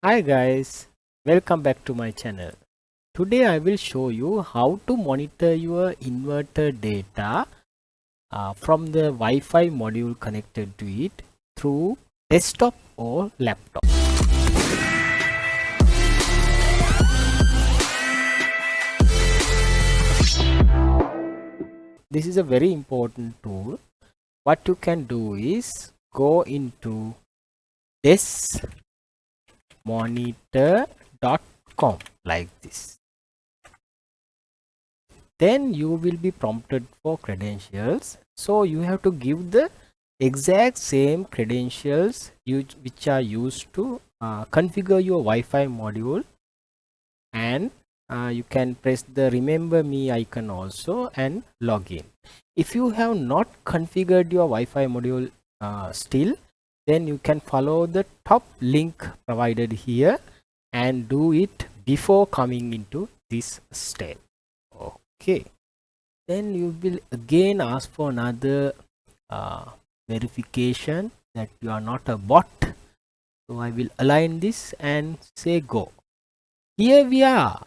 Hi guys, welcome back to my channel. Today I will show you how to monitor your inverter data from the Wi-Fi module connected to it through desktop or laptop. This is a very important tool. What you can do is go into thismonitor.com like this. Then you will be prompted for credentials, so you have to give the exact same credentials which are used to configure your Wi-Fi module, and you can press the remember me icon also and log in. If you have not configured your Wi-Fi module still, then you can follow the top link provided here and do it before coming into this step. Okay, then you will again ask for another verification that you are not a bot. So I will align this and say go. Here we are.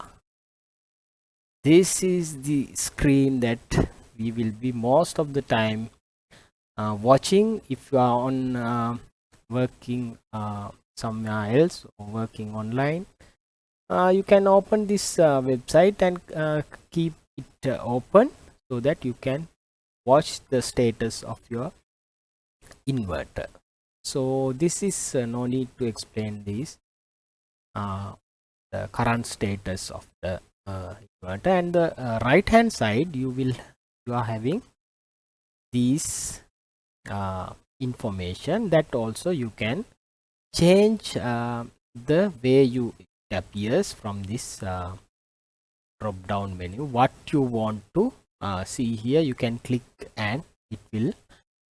This is the screen that we will be most of the time watching if you are on working somewhere else or working online. You can open this website and keep it open so that you can watch the status of your inverter. So this is no need to explain this, the current status of the inverter. And the right hand side you are having these information that also you can change the way it appears from this drop down menu. What you want to see here, you can click and it will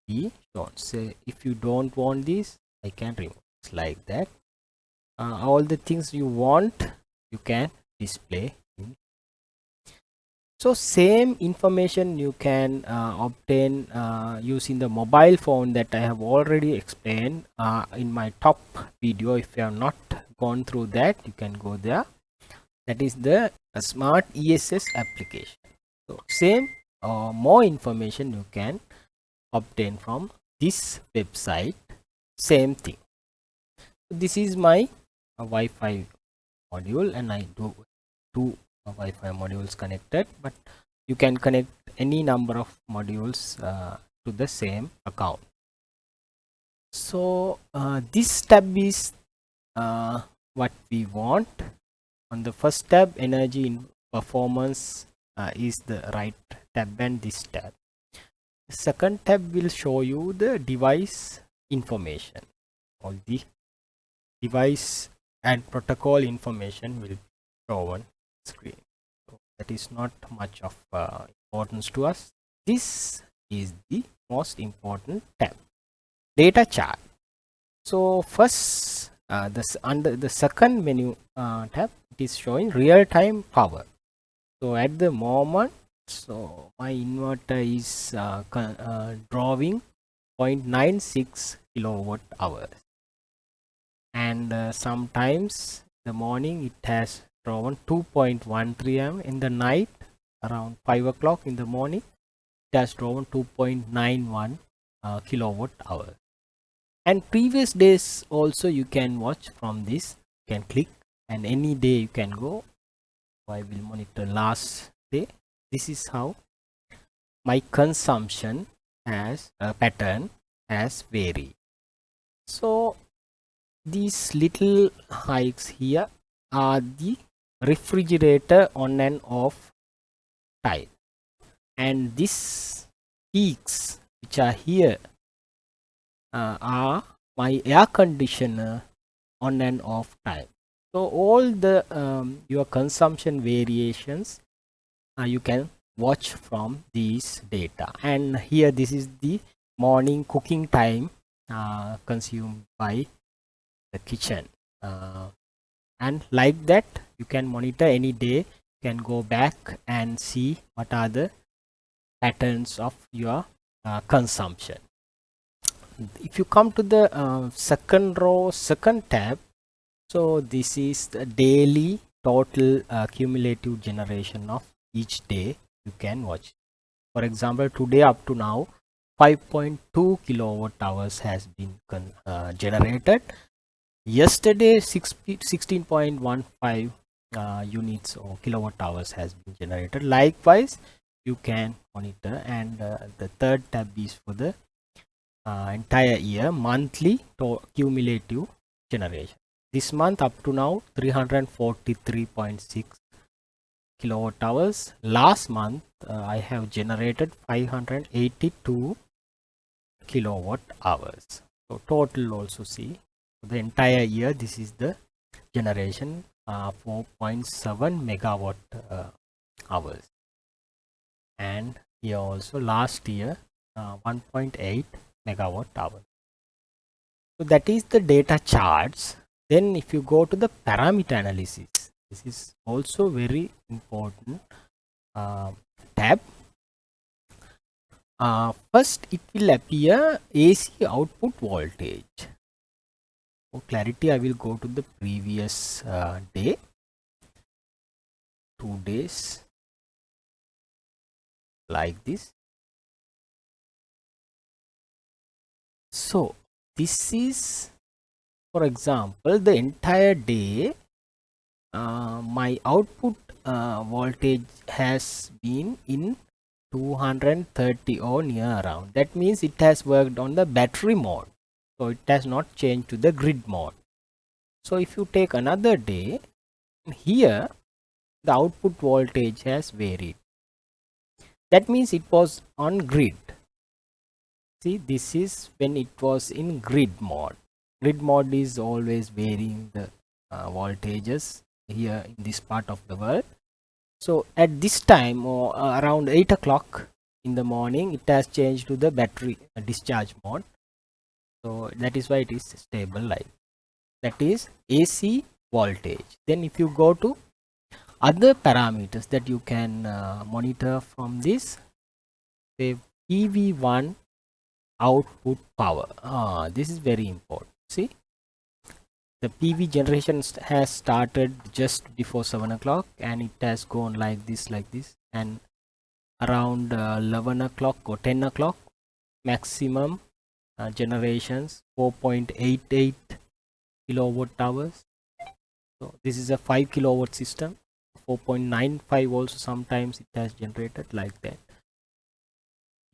be shown. So if you don't want this, I can remove it like that. All the things you want you can display. So same information you can obtain using the mobile phone that I have already explained in my top video. If you have not gone through that, you can go there. That is the smart ESS application. So same more information you can obtain from this website. Same thing. This is my Wi-Fi module, and I do two Wi-Fi modules connected, but you can connect any number of modules to the same account. So this tab is what we want. On the first tab, energy in performance is the right tab, and this tab. The second tab will show you the device information. All the device and protocol information will show on screen. So that is not much of importance to us. This is the most important tab, data chart. So first under the second menu tab, it is showing real-time power. So at the moment, so my inverter is drawing 0.96 kilowatt hours, and sometimes the morning it has drawn 2.13 am. In the night around 5 o'clock in the morning it has drawn 2.91 kilowatt hour. And previous days also you can watch from this. You can click and any day you can go. I will monitor last day. This is how my consumption as a pattern has varied. So these little hikes here are the refrigerator on and off time, and these peaks which are here are my air conditioner on and off time. So all the your consumption variations you can watch from these data. And here this is the morning cooking time consumed by the kitchen, and like that you can monitor any day. You can go back and see what are the patterns of your consumption. If you come to the second row, second tab, So this is the daily total cumulative generation of each day you can watch. For example, today up to now 5.2 kilowatt hours has been generated. Yesterday 16.15 units or kilowatt hours has been generated. Likewise, you can monitor, and the third tab is for the entire year monthly cumulative generation. This month up to now 343.6 kilowatt hours. Last month I have generated 582 kilowatt hours. So total also see the entire year this is the generation 4.7 megawatt hours, and here also last year 1.8 megawatt hours. So that is the data charts. Then if you go to the parameter analysis, this is also very important tab. First it will appear AC output voltage. For clarity, I will go to the previous day, 2 days, like this. So this is, for example, the entire day my output voltage has been in 230 or near around. That means it has worked on the battery mode, so it has not changed to the grid mode. So if you take another day, here the output voltage has varied. That means it was on grid. See, this is when it was in grid mode. Grid mode is always varying the voltages here in this part of the world. So at this time, or around 8 o'clock in the morning, it has changed to the battery discharge mode. So that is why it is stable, like that is AC voltage. Then if you go to other parameters that you can monitor from this, say PV1 output power. This is very important. See, the PV generation has started just before 7 o'clock and it has gone like this, and around 11 o'clock or 10 o'clock maximum generations 4.88 kilowatt hours. So this is a 5 kilowatt system. 4.95 also sometimes it has generated like that.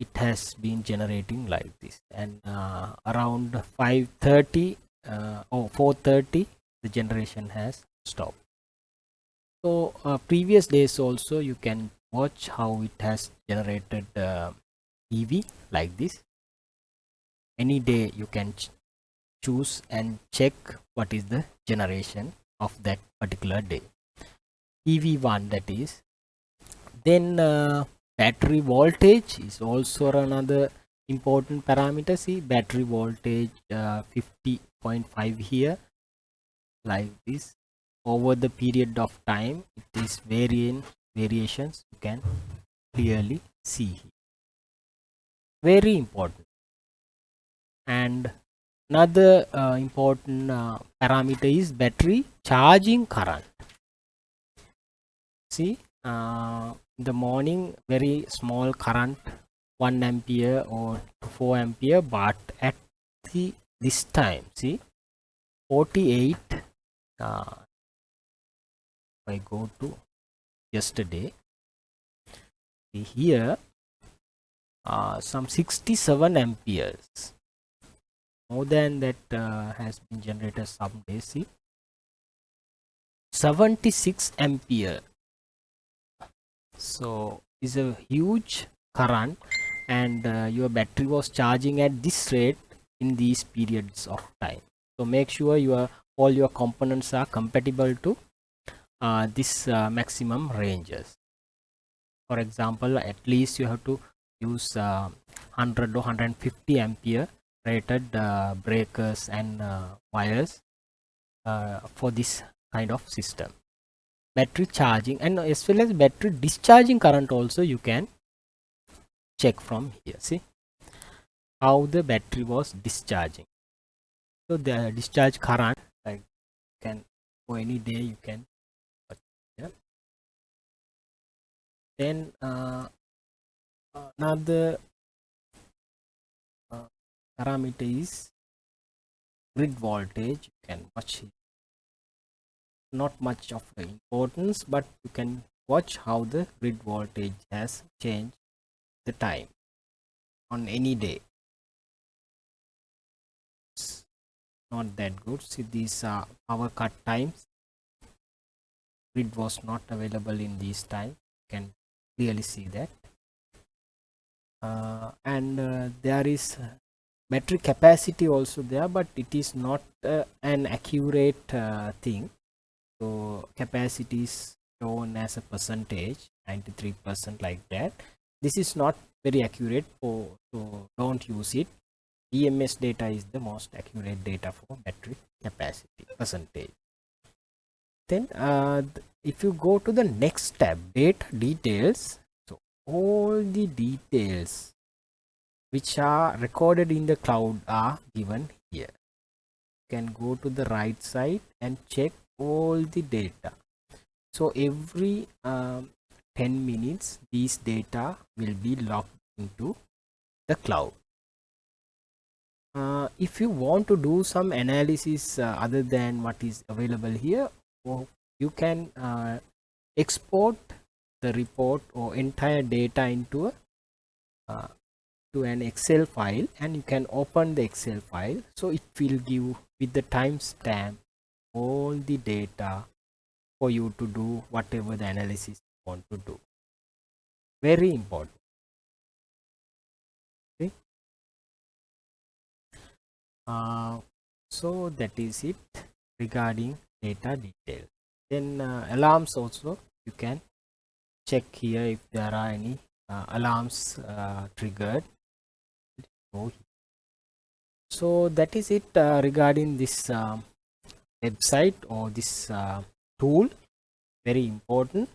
It has been generating like this, and around 5:30 or 4:30 the generation has stopped. So previous days also you can watch how it has generated EV like this. Any day you can choose and check what is the generation of that particular day. EV1, that is. Then battery voltage is also another important parameter. See, battery voltage 50.5 here, like this. Over the period of time, it is variations you can clearly see here. Very important. And another important parameter is battery charging current. See, in the morning, very small current, 1 ampere or 4 ampere, but at this time, see, 48. I go to yesterday, see here, some 67 amperes. More than that has been generated some days. See, 76 ampere. So is a huge current, and your battery was charging at this rate in these periods of time. So make sure all your components are compatible to this maximum ranges. For example, at least you have to use 100 or 150 ampere rated breakers and wires for this kind of system. Battery charging and as well as battery discharging current also you can check from here. See how the battery was discharging. So the discharge current, like, can, for any day you can watch here. Then another parameter is grid voltage. You can watch it. Not much of the importance, but you can watch how the grid voltage has changed the time on any day. It's not that good. See, these are power cut times. Grid was not available in this time. You can clearly see that. And there is battery capacity also there, but it is not an accurate thing. So capacity is shown as a percentage, 93%, like that. This is not very accurate, so don't use it. EMS data is the most accurate data for battery capacity percentage. Then if you go to the next tab, data details, so all the details which are recorded in the cloud are given here. You can go to the right side and check all the data. So every 10 minutes these data will be logged into the cloud. If you want to do some analysis other than what is available here, you can export the report or entire data into a to an Excel file, and you can open the Excel file. So it will give with the timestamp all the data for you to do whatever the analysis you want to do. Very important. Okay. So that is it regarding data detail. Then alarms also, you can check here if there are any alarms triggered. So that is it regarding this website or this tool. Very important.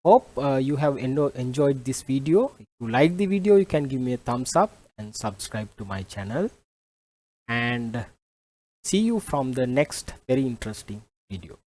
Hope you have enjoyed this video. If you like the video, you can give me a thumbs up and subscribe to my channel, and see you from the next very interesting video.